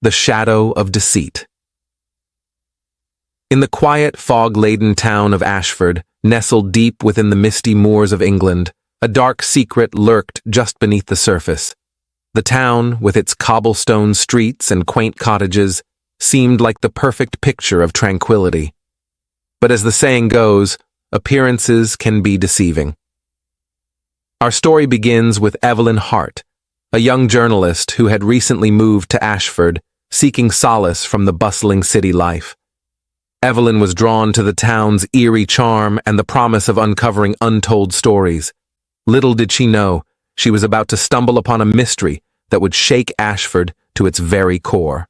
The Shadow of Deceit. In the quiet, fog-laden town of Ashford, nestled deep within the misty moors of England, a dark secret lurked just beneath the surface. The town, with its cobblestone streets and quaint cottages, seemed like the perfect picture of tranquility. But as the saying goes, appearances can be deceiving. Our story begins with Evelyn Hart, a young journalist who had recently moved to Ashford, seeking solace from the bustling city life. Evelyn was drawn to the town's eerie charm and the promise of uncovering untold stories. Little did she know, she was about to stumble upon a mystery that would shake Ashford to its very core.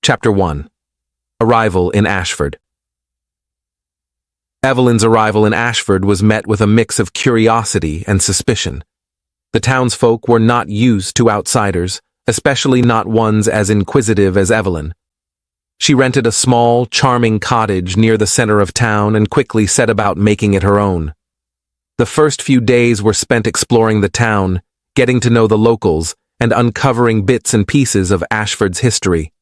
Chapter 1. Arrival in Ashford. Evelyn's arrival in Ashford was met with a mix of curiosity and suspicion. The townsfolk were not used to outsiders, especially not ones as inquisitive as Evelyn. She rented a small, charming cottage near the center of town and quickly set about making it her own. The first few days were spent exploring the town, getting to know the locals, and uncovering bits and pieces of Ashford's history.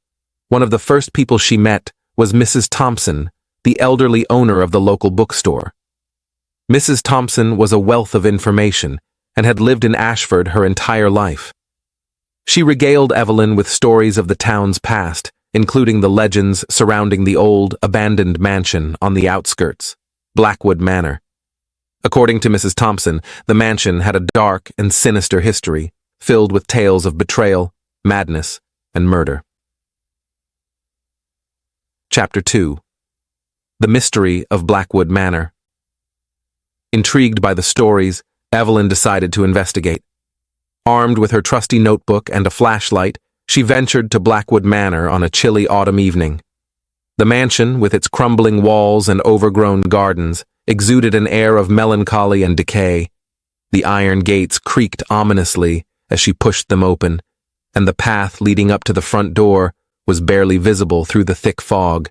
One of the first people she met was Mrs. Thompson, the elderly owner of the local bookstore. Mrs. Thompson was a wealth of information and had lived in Ashford her entire life. She regaled Evelyn with stories of the town's past, including the legends surrounding the old, abandoned mansion on the outskirts, Blackwood Manor. According to Mrs. Thompson, the mansion had a dark and sinister history, filled with tales of betrayal, madness, and murder. Chapter 2. The Mystery of Blackwood Manor. Intrigued by the stories, Evelyn decided to investigate. Armed with her trusty notebook and a flashlight, she ventured to Blackwood Manor on a chilly autumn evening. The mansion, with its crumbling walls and overgrown gardens, exuded an air of melancholy and decay. The iron gates creaked ominously as she pushed them open, and the path leading up to the front door was barely visible through the thick fog.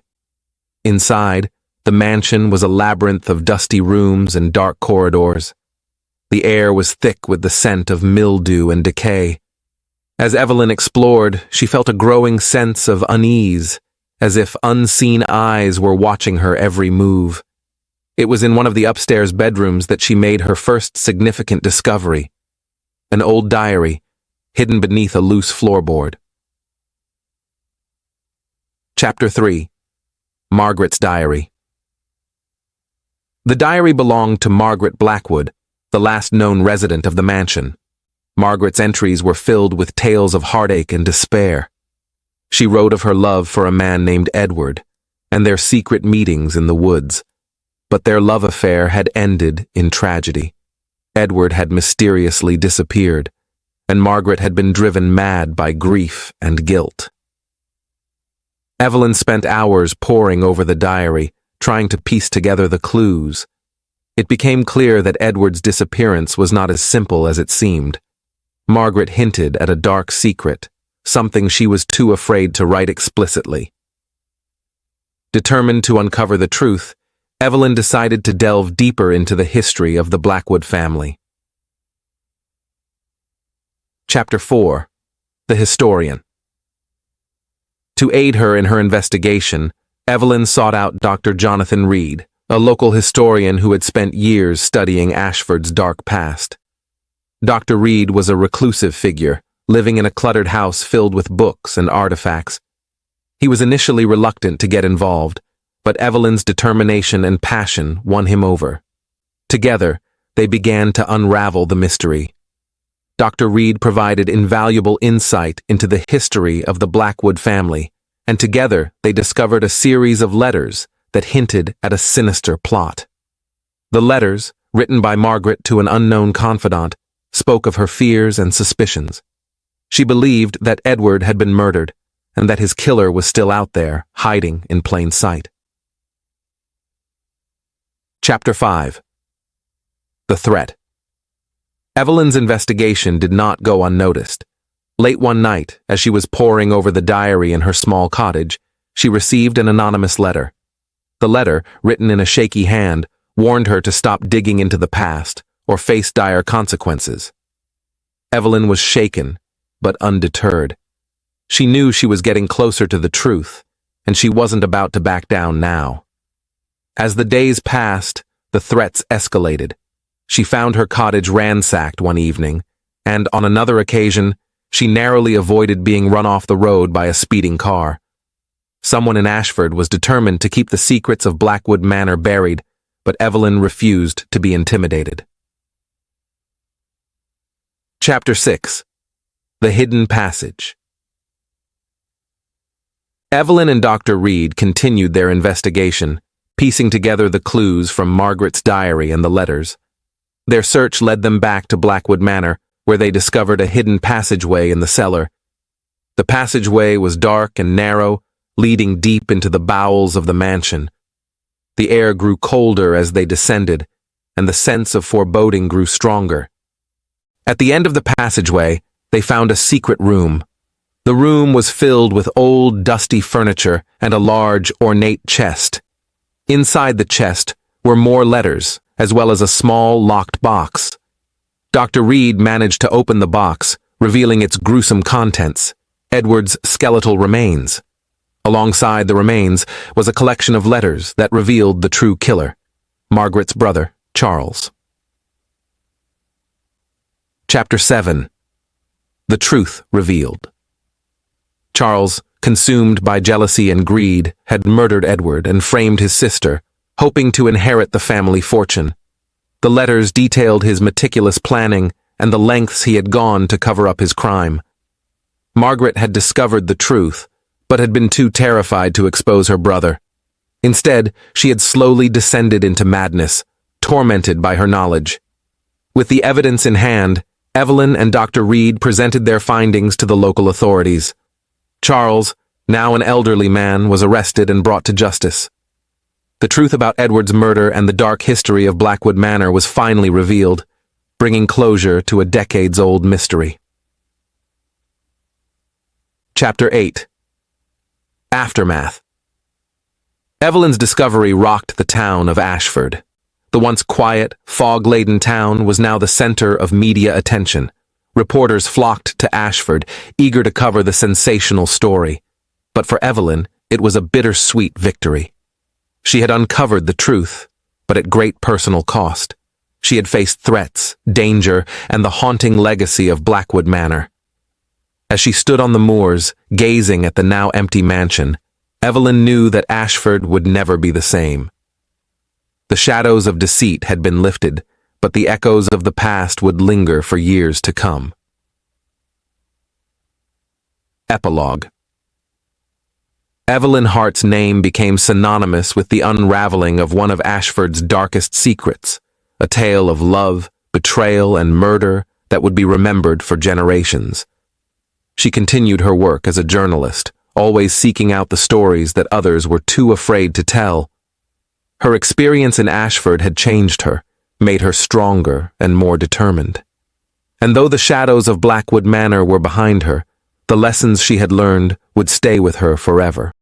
Inside, the mansion was a labyrinth of dusty rooms and dark corridors. The air was thick with the scent of mildew and decay. As Evelyn explored, she felt a growing sense of unease, as if unseen eyes were watching her every move. It was in one of the upstairs bedrooms that she made her first significant discovery: an old diary, hidden beneath a loose floorboard. Chapter 3. Margaret's Diary. The diary belonged to Margaret Blackwood, the last known resident of the mansion. Margaret's entries were filled with tales of heartache and despair. She wrote of her love for a man named Edward, and their secret meetings in the woods. But their love affair had ended in tragedy. Edward had mysteriously disappeared, and Margaret had been driven mad by grief and guilt. Evelyn spent hours poring over the diary, trying to piece together the clues. It became clear that Edward's disappearance was not as simple as it seemed. Margaret hinted at a dark secret, something she was too afraid to write explicitly. Determined to uncover the truth, Evelyn decided to delve deeper into the history of the Blackwood family. Chapter 4. The Historian. To aid her in her investigation, Evelyn sought out Dr. Jonathan Reed, a local historian who had spent years studying Ashford's dark past. Dr. Reed was a reclusive figure, living in a cluttered house filled with books and artifacts. He was initially reluctant to get involved, but Evelyn's determination and passion won him over. Together, they began to unravel the mystery. Dr. Reed provided invaluable insight into the history of the Blackwood family, and together they discovered a series of letters that hinted at a sinister plot. The letters, written by Margaret to an unknown confidant, spoke of her fears and suspicions. She believed that Edward had been murdered, and that his killer was still out there, hiding in plain sight. Chapter 5. The Threat. Evelyn's investigation did not go unnoticed. Late one night, as she was poring over the diary in her small cottage, she received an anonymous letter. The letter, written in a shaky hand, warned her to stop digging into the past or face dire consequences. Evelyn was shaken, but undeterred. She knew she was getting closer to the truth, and she wasn't about to back down now. As the days passed, the threats escalated. She found her cottage ransacked one evening, and on another occasion, she narrowly avoided being run off the road by a speeding car. Someone in Ashford was determined to keep the secrets of Blackwood Manor buried, but Evelyn refused to be intimidated. Chapter 6. The Hidden Passage. Evelyn and Dr. Reed continued their investigation, piecing together the clues from Margaret's diary and the letters. Their search led them back to Blackwood Manor, where they discovered a hidden passageway in the cellar. The passageway was dark and narrow, leading deep into the bowels of the mansion. The air grew colder as they descended, and the sense of foreboding grew stronger. At the end of the passageway, they found a secret room. The room was filled with old, dusty furniture and a large, ornate chest. Inside the chest were more letters, as well as a small, locked box. Dr. Reed managed to open the box, revealing its gruesome contents: Edward's skeletal remains. Alongside the remains was a collection of letters that revealed the true killer, Margaret's brother, Charles. Chapter 7. The Truth Revealed. Charles, consumed by jealousy and greed, had murdered Edward and framed his sister, hoping to inherit the family fortune. The letters detailed his meticulous planning and the lengths he had gone to cover up his crime. Margaret had discovered the truth, but had been too terrified to expose her brother. Instead, she had slowly descended into madness, tormented by her knowledge. With the evidence in hand, Evelyn and Dr. Reed presented their findings to the local authorities. Charles, now an elderly man, was arrested and brought to justice. The truth about Edward's murder and the dark history of Blackwood Manor was finally revealed, bringing closure to a decades-old mystery. Chapter 8. Aftermath. Evelyn's discovery rocked the town of Ashford. The once quiet, fog-laden town was now the center of media attention. Reporters flocked to Ashford, eager to cover the sensational story. But for Evelyn, it was a bittersweet victory. She had uncovered the truth, but at great personal cost. She had faced threats, danger, and the haunting legacy of Blackwood Manor. As she stood on the moors, gazing at the now empty mansion, Evelyn knew that Ashford would never be the same. The shadows of deceit had been lifted, but the echoes of the past would linger for years to come. Epilogue. Evelyn Hart's name became synonymous with the unraveling of one of Ashford's darkest secrets, a tale of love, betrayal, and murder that would be remembered for generations. She continued her work as a journalist, always seeking out the stories that others were too afraid to tell. Her experience in Ashford had changed her, made her stronger and more determined. And though the shadows of Blackwood Manor were behind her, the lessons she had learned would stay with her forever.